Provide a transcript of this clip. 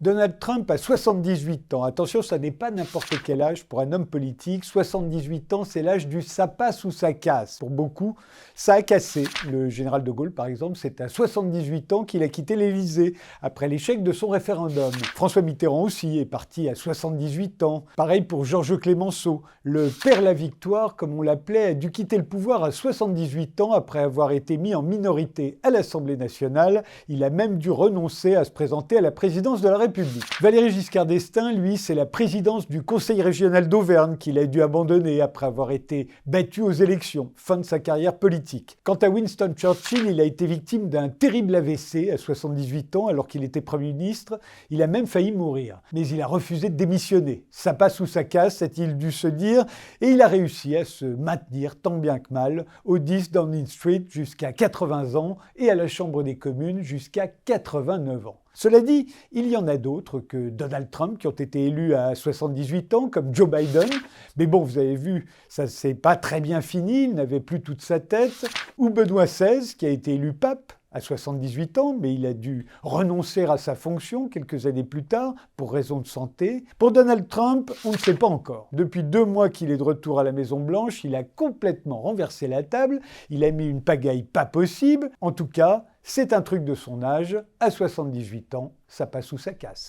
Donald Trump a 78 ans. Attention, ça n'est pas n'importe quel âge pour un homme politique. 78 ans, c'est l'âge du ça passe ou ça casse. Pour beaucoup, ça a cassé. Le général de Gaulle, par exemple, c'est à 78 ans qu'il a quitté l'Élysée, après l'échec de son référendum. François Mitterrand aussi est parti à 78 ans. Pareil pour Georges Clemenceau. Le père la victoire, comme on l'appelait, a dû quitter le pouvoir à 78 ans après avoir été mis en minorité à l'Assemblée nationale. Il a même dû renoncer à se présenter à la présidence de la République. Valéry Giscard d'Estaing, lui, c'est la présidence du Conseil régional d'Auvergne qu'il a dû abandonner après avoir été battu aux élections. Fin de sa carrière politique. Quant à Winston Churchill, il a été victime d'un terrible AVC à 78 ans alors qu'il était Premier ministre. Il a même failli mourir. Mais il a refusé de démissionner. Ça passe ou ça casse, a-t-il dû se dire, et il a réussi à se maintenir tant bien que mal au 10 Downing Street jusqu'à 80 ans et à la Chambre des communes jusqu'à 89 ans. Cela dit, il y en a d'autres que Donald Trump qui ont été élus à 78 ans, comme Joe Biden. Mais bon, vous avez vu, ça ne s'est pas très bien fini, il n'avait plus toute sa tête. Ou Benoît XVI qui a été élu pape à 78 ans, mais il a dû renoncer à sa fonction quelques années plus tard pour raison de santé. Pour Donald Trump, on ne sait pas encore. Depuis 2 mois qu'il est de retour à la Maison-Blanche, il a complètement renversé la table, il a mis une pagaille pas possible. En tout cas, c'est un truc de son âge, à 78 ans, ça passe ou ça casse.